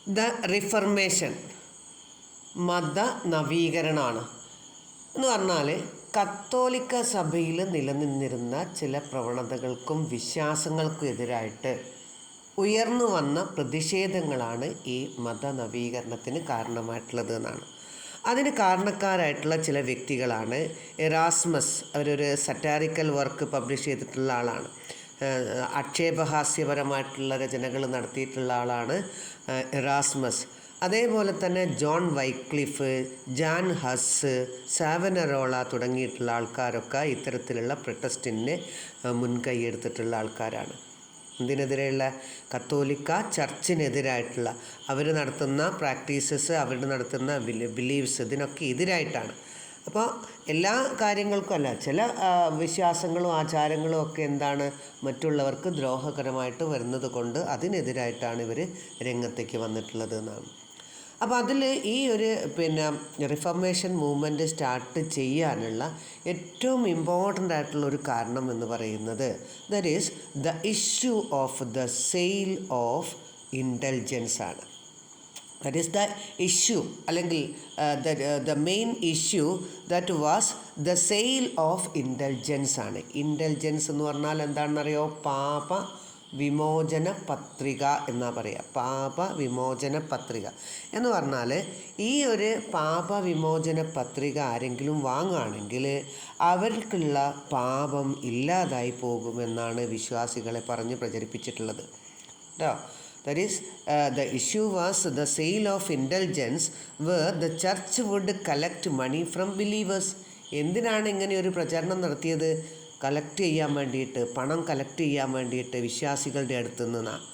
The reformation മത നവീകരണമാണ് എന്ന് പറഞ്ഞാൽ കത്തോലിക്ക സഭയിൽ നിലനിന്നിരുന്ന ചില പ്രവണതകൾക്കും വിശ്വാസങ്ങൾക്കും എതിരായിട്ട് ഉയർന്നു വന്ന പ്രതിഷേധങ്ങളാണ് ഈ മതനവീകരണത്തിന് കാരണമായിട്ടുള്ളത് എന്നാണ്. അതിന് കാരണക്കാരായിട്ടുള്ള ചില വ്യക്തികളാണ് എറാസ്മസ്. അവരൊരു സറ്റാറിക്കൽ വർക്ക് പബ്ലിഷ് ചെയ്തിട്ടുള്ള ആളാണ്. ആക്ഷേപഹാസ്യപരമായിട്ടുള്ള രചനകൾ നടത്തിയിട്ടുള്ള ആളാണ് എറാസ്മസ്. അതേപോലെ തന്നെ ജോൺ വൈക്ലിഫ്, ജാൻ ഹസ്, സാവനറോള തുടങ്ങിയിട്ടുള്ള ആൾക്കാരൊക്കെ ഇത്തരത്തിലുള്ള പ്രൊട്ടസ്റ്റിന് മുൻകൈയെടുത്തിട്ടുള്ള ആൾക്കാരാണ്. ഇതിനെതിരെയുള്ള കത്തോലിക്ക ചർച്ചിനെതിരായിട്ടുള്ള അവർ നടത്തുന്ന പ്രാക്ടീസസ്, അവർ നടത്തുന്ന ബിലീവ്സ്, ഇതിനൊക്കെ എതിരായിട്ടാണ്. അപ്പോൾ എല്ലാ കാര്യങ്ങൾക്കും അല്ല, ചില വിശ്വാസങ്ങളും ആചാരങ്ങളും ഒക്കെ എന്താണ് മറ്റുള്ളവർക്ക് ദ്രോഹകരമായിട്ട് വരുന്നത് കൊണ്ട് അതിനെതിരായിട്ടാണ് ഇവർ രംഗത്തേക്ക് വന്നിട്ടുള്ളത് എന്നാണ്. അപ്പോൾ അതിൽ ഈ ഒരു റിഫർമേഷൻ മൂവ്മെൻറ്റ് സ്റ്റാർട്ട് ചെയ്യാനുള്ള ഏറ്റവും ഇമ്പോർട്ടൻ്റ് ആയിട്ടുള്ള ഒരു കാരണം എന്ന് പറയുന്നത് that is the issue of the sale of intelligence ആണ്. ദറ്റ് ഈസ് ദ ഇഷ്യൂ, അല്ലെങ്കിൽ the main issue that was the sale of intelligence ആണ്. ഇൻ്റലിജൻസ് എന്ന് പറഞ്ഞാൽ എന്താണെന്നറിയോ? പാപ വിമോചന പത്രിക എന്നാണ് പറയുക. പാപ വിമോചന പത്രിക എന്ന് പറഞ്ഞാൽ ഈ ഒരു പാപ വിമോചന പത്രിക ആരെങ്കിലും വാങ്ങുകയാണെങ്കിൽ അവർക്കുള്ള പാപം ഇല്ലാതായി പോകുമെന്നാണ് വിശ്വാസികളെ പറഞ്ഞ് പ്രചരിപ്പിച്ചിട്ടുള്ളത് കേട്ടോ. That is, the issue was the sale of indulgence where the church would collect money from believers. എന്തിനാണ് ഇങ്ങനെ ഒരു പ്രചരണം നടത്തിയത്? കളക്ട് ചെയ്യാൻ വേണ്ടിയിട്ട്, പണം കളക്ട് ചെയ്യാൻ വേണ്ടിയിട്ട് വിശ്വാസികളുടെ അടുത്ത് നിന്നാണ്.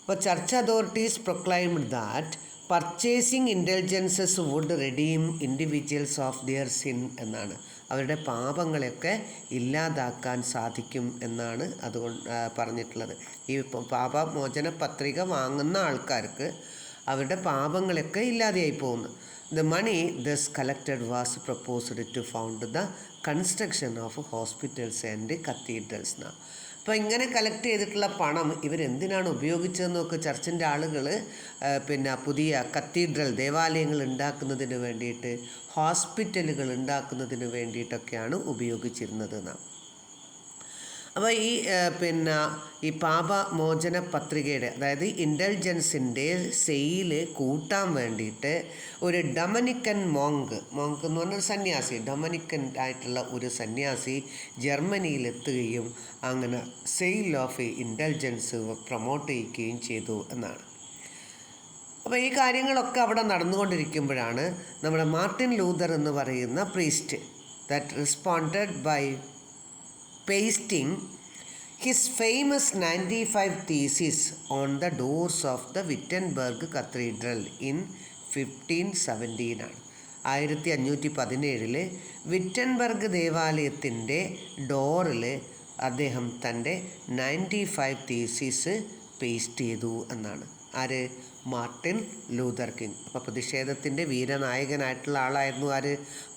അപ്പോൾ church authorities proclaimed that purchasing indulgences would redeem individuals of their sin എന്നാണ്. അവരുടെ പാപങ്ങളെയൊക്കെ ഇല്ലാതാക്കാൻ സാധിക്കും എന്നാണ് അതുകൊണ്ട് പറഞ്ഞിട്ടുള്ളത്. ഈ പാപമോചന പത്രിക വാങ്ങുന്ന ആൾക്കാർക്ക് അവരുടെ പാപങ്ങളൊക്കെ ഇല്ലാതെയായി പോകുന്നു. The money thus collected was proposed to fund the construction of hospitals and cathedrals. അപ്പോൾ ഇങ്ങനെ കളക്ട് ചെയ്തിട്ടുള്ള പണം ഇവരെന്തിനാണ് ഉപയോഗിച്ചതെന്നൊക്കെ ചർച്ചിൻ്റെ ആളുകൾ പുതിയ കത്തീഡ്രൽ, ദേവാലയങ്ങൾ ഉണ്ടാക്കുന്നതിന് വേണ്ടിയിട്ട്, ഹോസ്പിറ്റലുകൾ ഉണ്ടാക്കുന്നതിന് വേണ്ടിയിട്ടൊക്കെയാണ് ഉപയോഗിച്ചിരുന്നത് എന്നാണ്. അപ്പോൾ ഈ പാപമോചന പത്രികയുടെ, അതായത് ഇൻ്റലിജൻസിൻ്റെ സെയില് കൂട്ടാൻ വേണ്ടിയിട്ട് ഒരു ഡൊമിനിക്കൻ മോങ്ക് എന്ന് പറഞ്ഞൊരു സന്യാസി, ഡൊമിനിക്കൻ ആയിട്ടുള്ള ഒരു സന്യാസി ജർമ്മനിയിലെത്തുകയും അങ്ങനെ സെയിൽ ഓഫ് ഇൻ്റലിജൻസ് പ്രൊമോട്ട് ചെയ്യുകയും ചെയ്തു എന്നാണ്. അപ്പോൾ ഈ കാര്യങ്ങളൊക്കെ അവിടെ നടന്നുകൊണ്ടിരിക്കുമ്പോഴാണ് നമ്മുടെ മാർട്ടിൻ ലൂതർ എന്ന് പറയുന്ന priest that responded by pasting his famous 95 theses on the doors of the Wittenberg Cathedral in 1517 ആണ്. 1517 വിറ്റൻബർഗ് ദേവാലയത്തിൻ്റെ ഡോറിൽ അദ്ദേഹം തൻ്റെ 95 തീസിസ് പേസ്റ്റ് ചെയ്തു എന്നാണ്. ആര്? Martin Luther king. അപ്പോൾ പ്രതിഷേധത്തിൻ്റെ വീരനായകനായിട്ടുള്ള ആളായിരുന്നു ആര്?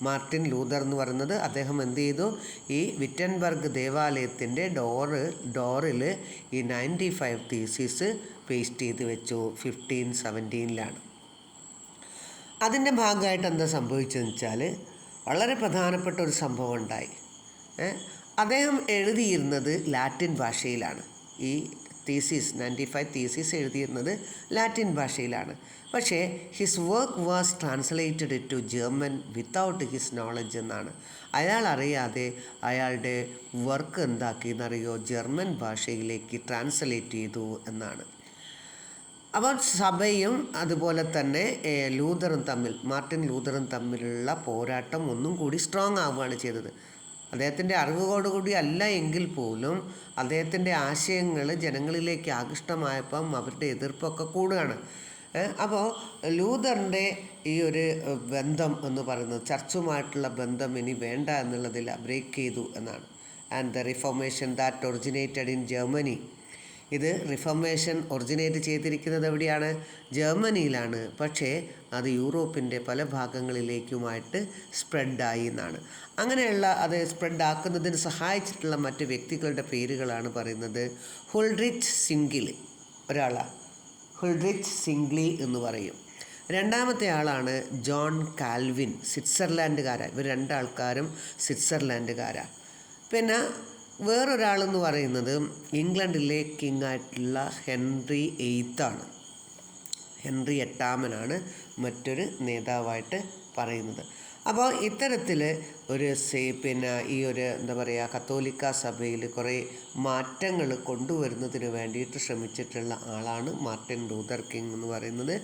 മാർട്ടിൻ ലൂതർ എന്ന് പറയുന്നത്. അദ്ദേഹം എന്ത് ചെയ്തു? ഈ വിറ്റൻബർഗ് ദേവാലയത്തിൻ്റെ ഡോറിൽ ഈ 95 തീസിസ് പേസ്റ്റ് ചെയ്ത് വെച്ചു. 1517 അതിൻ്റെ ഭാഗമായിട്ട് എന്താ സംഭവിച്ചതെന്ന് വെച്ചാൽ വളരെ പ്രധാനപ്പെട്ട ഒരു സംഭവം ഉണ്ടായി. അദ്ദേഹം എഴുതിയിരുന്നത് ലാറ്റിൻ ഭാഷയിലാണ്. ഈ 95 തീസിസ് എഴുതിയിരുന്നത് ലാറ്റിൻ ഭാഷയിലാണ്. പക്ഷേ his work was translated to German without his knowledge എന്നാണ്. അയാൾ അറിയാതെ അയാളുടെ വർക്ക് എന്താക്കിയെന്നറിയോ? ജർമ്മൻ ഭാഷയിലേക്ക് ട്രാൻസ്ലേറ്റ് ചെയ്തു എന്നാണ്. അപ്പോൾ സഭയും അതുപോലെ തന്നെ മാർട്ടിൻ ലൂതറും തമ്മിലുള്ള പോരാട്ടം ഒന്നും കൂടി സ്ട്രോങ് ആവുകയാണ് ചെയ്തത്. അദ്ദേഹത്തിൻ്റെ അറിവോടുകൂടി അല്ല എങ്കിൽ പോലും അദ്ദേഹത്തിൻ്റെ ആശയങ്ങൾ ജനങ്ങളിലേക്ക് ആകൃഷ്ടമായപ്പം അവരുടെ എതിർപ്പൊക്കെ കൂടുകയാണ്. അപ്പോൾ ലൂതറിൻ്റെ ഈ ഒരു ബന്ധം എന്ന് പറയുന്നത്, ചർച്ചുമായിട്ടുള്ള ബന്ധം ഇനി വേണ്ട എന്നുള്ളതിൽ ബ്രേക്ക് ചെയ്തു എന്നാണ്. And the reformation that originated in Germany. ഇത് റിഫോർമേഷൻ ഒറിജിനേറ്റ് ചെയ്തിരിക്കുന്നത് എവിടെയാണ്? ജർമ്മനിയിലാണ്. പക്ഷേ അത് യൂറോപ്പിൻ്റെ പല ഭാഗങ്ങളിലേക്കുമായിട്ട് സ്പ്രെഡായി എന്നാണ്. അങ്ങനെയുള്ള അത് സ്പ്രെഡാക്കുന്നതിന് സഹായിച്ചിട്ടുള്ള മറ്റ് വ്യക്തികളുടെ പേരുകളാണ് പറയുന്നത്. ഹുൾറിച്ച് സിംഗിൽ ഒരാളാണ്. ഹുൾറിച്ച് സിംഗ്ലി എന്ന് പറയും. രണ്ടാമത്തെ ആളാണ് ജോൺ കാൽവിൻ, സ്വിറ്റ്സർലാൻഡുകാരാണ്. ഇവർ രണ്ടാൾക്കാരും സ്വിറ്റ്സർലാൻഡുകാരാണ്. പിന്നെ വേറൊരാളെന്ന് പറയുന്നത് ഇംഗ്ലണ്ടിലെ കിങ് ആയിട്ടുള്ള ഹെൻറി എയ്ത്താണ്. ഹെൻറി എട്ടാമനാണ് മറ്റൊരു നേതാവായിട്ട് പറയുന്നത്. അപ്പോൾ ഇത്തരത്തിൽ ഒരു ഈ ഒരു എന്താ പറയുക, കത്തോലിക്ക സഭയിൽ കുറേ മാറ്റങ്ങൾ കൊണ്ടുവരുന്നതിന് വേണ്ടിയിട്ട് ശ്രമിച്ചിട്ടുള്ള ആളാണ് മാർട്ടിൻ ലൂതർ കിങ് എന്ന് പറയുന്നത്.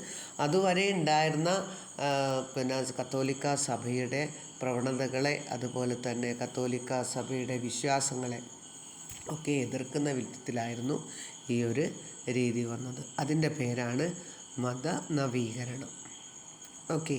അതുവരെ ഉണ്ടായിരുന്ന കത്തോലിക്ക സഭയുടെ പ്രവണതകളെ, അതുപോലെ തന്നെ കത്തോലിക്ക സഭയുടെ വിശ്വാസങ്ങളെ ഒക്കെ എതിർക്കുന്ന വിധത്തിലായിരുന്നു ഈ ഒരു രീതി വന്നത്. അതിൻ്റെ പേരാണ് മതനവീകരണം. ഓക്കെ.